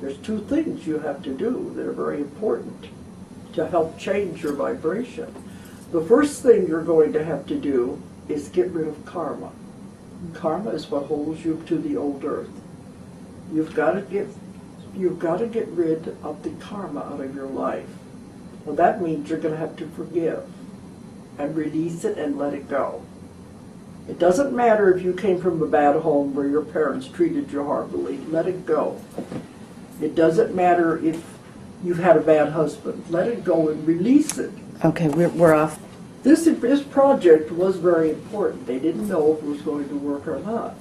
There's two things you have to do that are very important to help change your vibration. The first thing you're going to have to do is get rid of karma. Karma is what holds you to the old earth. You've got to get rid of the karma out of your life. Well, that means you're going to have to forgive and release it and let it go. It doesn't matter if you came from a bad home where your parents treated you horribly. Let it go. It doesn't matter if you've had a bad husband. Let it go and release it. Okay, we're off. This project was very important. They didn't know if it was going to work or not.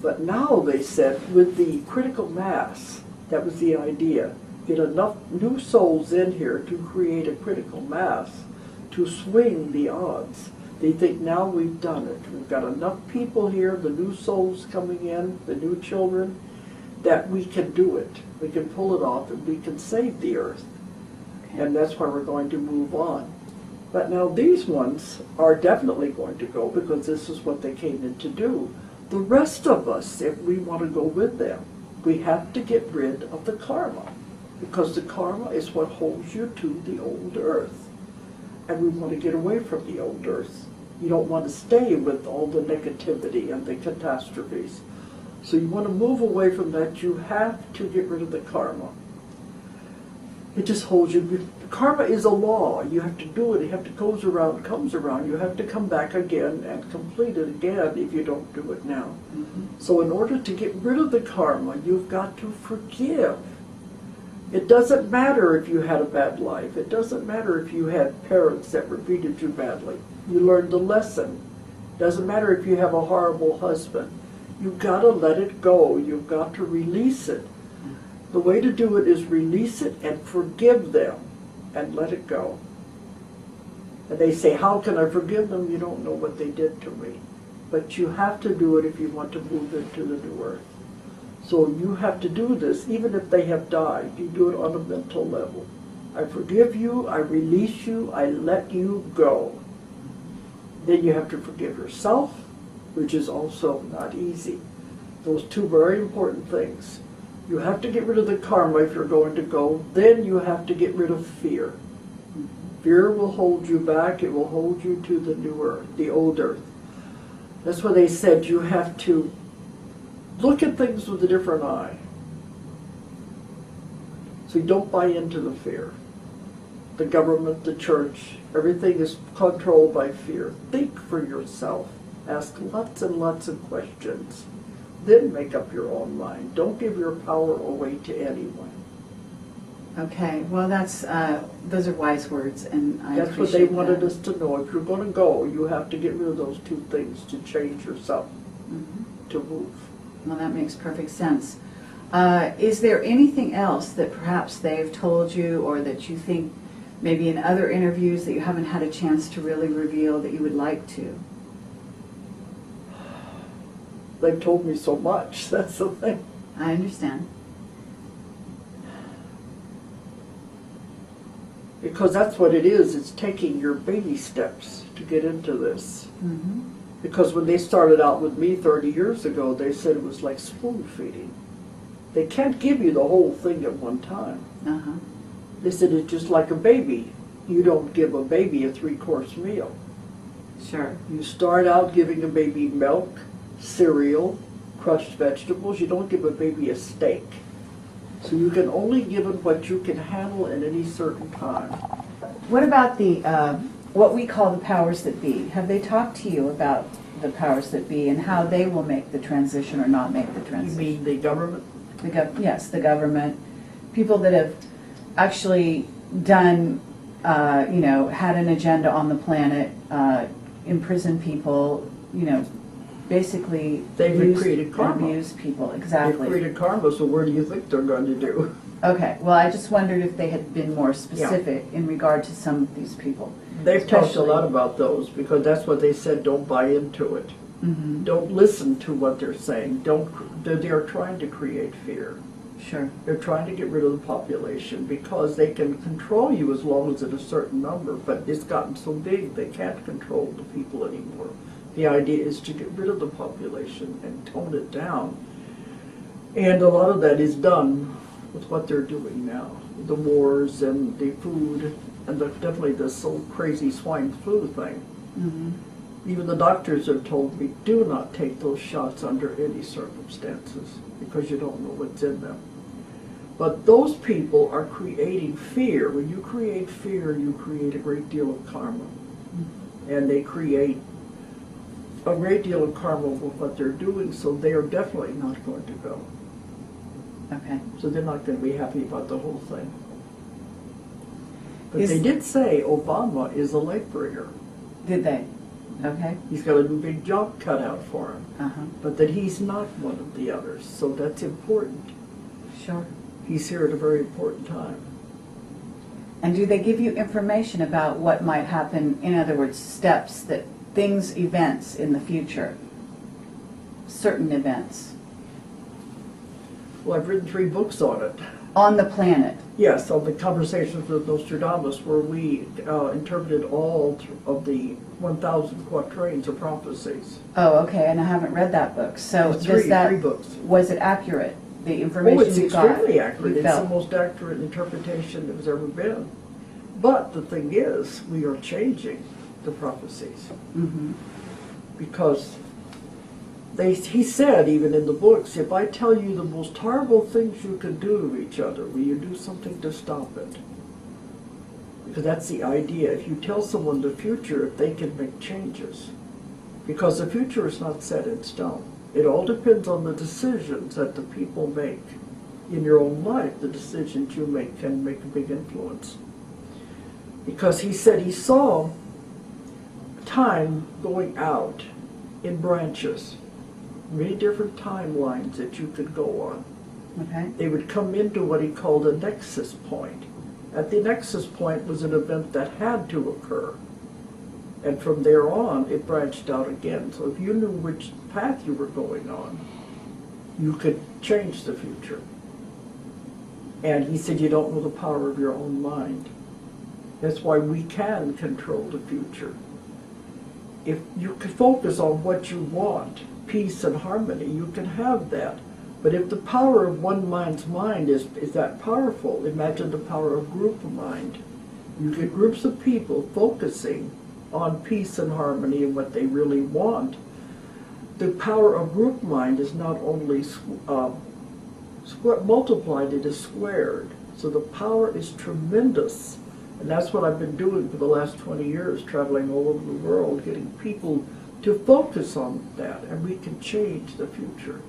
But now they said with the critical mass, that was the idea, get enough new souls in here to create a critical mass to swing the odds. They think now we've done it. We've got enough people here, the new souls coming in, the new children, that we can do it. We can pull it off and we can save the earth. Okay. And that's why we're going to move on. But now these ones are definitely going to go because this is what they came in to do. The rest of us, if we want to go with them, we have to get rid of the karma, because the karma is what holds you to the old earth. And we want to get away from the old earth. You don't want to stay with all the negativity and the catastrophes. So you want to move away from that. You have to get rid of the karma. It just holds you. Karma is a law. You have to do it. You have to goes around, comes around. You have to come back again and complete it again if you don't do it now. Mm-hmm. So in order to get rid of the karma, you've got to forgive. It doesn't matter if you had a bad life. It doesn't matter if you had parents that treated you badly. You learned the lesson. It doesn't matter if you have a horrible husband. You've got to let it go. You've got to release it. The way to do it is release it and forgive them and let it go. And they say, how can I forgive them? You don't know what they did to me. But you have to do it if you want to move into the new earth. So you have to do this even if they have died. You do it on a mental level. I forgive you, I release you, I let you go. Then you have to forgive yourself, which is also not easy. Those two very important things. You have to get rid of the karma if you're going to go. Then you have to get rid of fear. Fear will hold you back. It will hold you to the new earth, the old earth. That's why they said you have to look at things with a different eye. So you don't buy into the fear. The government, the church, everything is controlled by fear. Think for yourself. Ask lots and lots of questions. Then make up your own mind. Don't give your power away to anyone. Okay, well those are wise words, and I That's what they wanted that. us to know. If you're going to go, you have to get rid of those two things to change yourself, to move. Well, that makes perfect sense. Is there anything else that perhaps they've told you, or that you think maybe in other interviews that you haven't had a chance to really reveal that you would like to? They've told me so much. That's the thing. I understand. Because that's what it is. It's taking your baby steps to get into this. Mm-hmm. Because when they started out with me 30 years ago, they said it was like spoon feeding. They can't give you the whole thing at one time. Uh-huh. They said it's just like a baby. You don't give a baby a 3-course meal. Sure. You start out giving a baby milk, cereal, crushed vegetables. You don't give a baby a steak. So you can only give it what you can handle at any certain time. What about the what we call the powers that be? Have they talked to you about the powers that be and how they will make the transition or not make the transition? You mean the government? Yes, the government. People that have actually done, had an agenda on the planet, imprisoned people, basically They've created karma. Abuse people, exactly. They've created karma, so what do you think they're going to do? Okay, well, I just wondered if they had been more specific in regard to some of these people. They've talked a lot about those because that's what they said, don't buy into it. Mm-hmm. Don't listen to what they're saying. They're trying to create fear. Sure. They're trying to get rid of the population because they can control you as long as it's a certain number, but it's gotten so big they can't control the people anymore. The idea is to get rid of the population and tone it down. And a lot of that is done with what they're doing now. The wars and the food and definitely this so crazy swine flu thing. Mm-hmm. Even the doctors have told me, do not take those shots under any circumstances because you don't know what's in them. But those people are creating fear. When you create fear, you create a great deal of karma. Mm-hmm. And they create a great deal of karma with what they're doing, so they are definitely not going to go. Okay. So they're not going to be happy about the whole thing. But they did say Obama is a late bringer. Did they? Okay. He's got a big job cut out for him. Uh-huh. But that he's not one of the others, so that's important. Sure. He's here at a very important time. And do they give you information about what might happen, in other words, steps, that things, events in the future, certain events? Well, I've written 3 books on it. On the planet? Yes, on the Conversations with Nostradamus, where we interpreted all of the 1,000 quatrains of prophecies. Oh, okay, and I haven't read that book. So There's three books. Was it accurate, the information it's you got? extremely accurate. It's felt? the most accurate interpretation there's ever been. But the thing is, we are changing the prophecies. Mm-hmm. Because he said, even in the books, if I tell you the most horrible things you can do to each other, will you do something to stop it? Because that's the idea. If you tell someone the future, if they can make changes. Because the future is not set in stone. It all depends on the decisions that the people make in your own life. The decisions you make can make a big influence. Because he said he saw time going out in branches, many different timelines that you could go on. Okay. They would come into what he called a nexus point. At the nexus point was an event that had to occur. And from there on, it branched out again. So if you knew which path you were going on, you could change the future. And he said you don't know the power of your own mind. That's why we can control the future. If you can focus on what you want, peace and harmony, you can have that. But if the power of one mind's mind is that powerful, imagine the power of group mind. You get groups of people focusing on peace and harmony and what they really want. The power of group mind is not only multiplied, it is squared. So the power is tremendous. And that's what I've been doing for the last 20 years, traveling all over the world, getting people to focus on that, and we can change the future.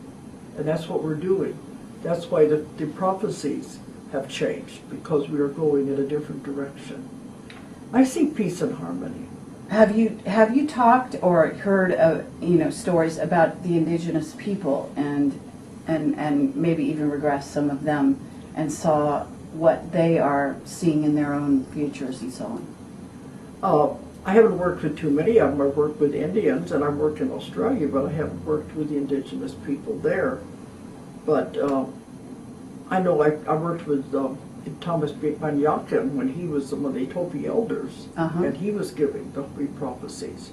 And that's what we're doing. That's why the prophecies have changed, because we are going in a different direction. I see peace and harmony. Have you talked or heard of stories about the indigenous people and maybe even regressed some of them and saw what they are seeing in their own futures and so on? I haven't worked with too many of them. I've worked with Indians, and I've worked in Australia, but I haven't worked with the indigenous people there. But I know I worked with Thomas Banyakin when he was one of the Topi elders, and he was giving the 3 prophecies.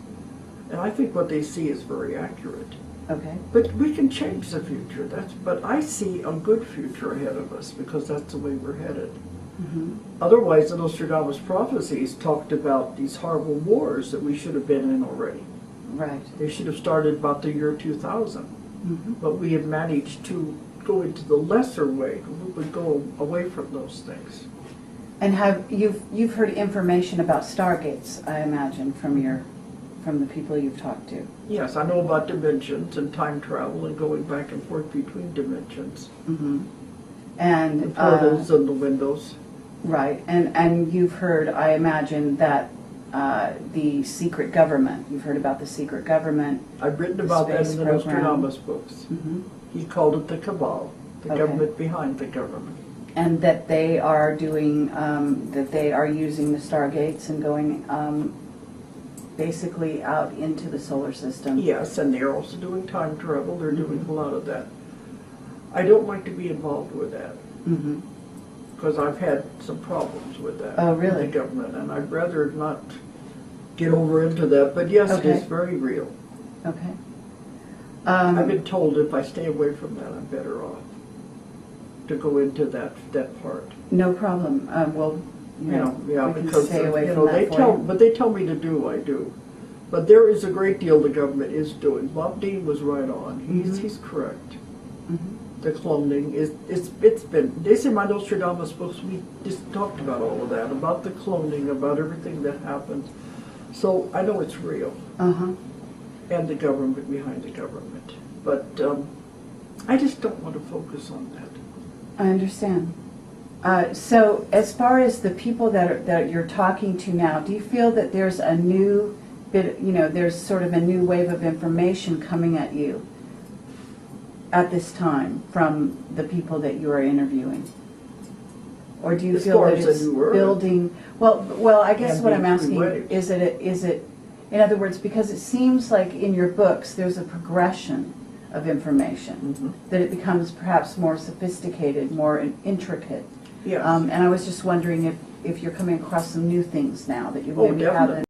And I think what they see is very accurate. Okay. But we can change the future. But I see a good future ahead of us, because that's the way we're headed. Mm-hmm. Otherwise, the Nostradamus prophecies talked about these horrible wars that we should have been in already. Right. They should have started about the year 2000. Mm-hmm. But we have managed to go into the lesser way. We would go away from those things. And you've heard information about stargates, I imagine, from the people you've talked to? Yes, I know about dimensions and time travel and going back and forth between dimensions. Mm-hmm. And the portals and the windows. Right, and you've heard, I imagine, that the secret government, you've heard about the secret government. I've written about that in the Nostradamus books. Mm-hmm. He called it the cabal, the government behind the government. And that they are doing, that they are using the stargates and going basically out into the solar system. Yes, and they're also doing time travel. They're doing a lot of that. I don't like to be involved with that. Mm-hmm. Because I've had some problems with that. Oh, really? With the government, and I'd rather not get over into that. But yes, it is very real. Okay. I've been told if I stay away from that, I'm better off. to go into that part. No problem. Well, You know, yeah, we can because stay away you from know, that for you. but they tell me to do, I do. But there is a great deal the government is doing. Bob Dean was right on. He's correct. Mhm. The cloning is it's been. They say my Nostradamus books. We just talked about all of that, about the cloning, about everything that happened. So I know it's real, Uh-huh. and the government behind the government. But I just don't want to focus on that. I understand. So as far as the people that you're talking to now, do you feel that there's a new bit, there's sort of a new wave of information coming at you at this time from the people that you are interviewing? Or do you As feel far that as a it's new word. building? Well, I guess And what I'm being asking, waves. is it, in other words, because it seems like in your books there's a progression of information, that it becomes perhaps more sophisticated, more intricate. Yes. And I was just wondering if you're coming across some new things now that you Oh, maybe definitely. haven't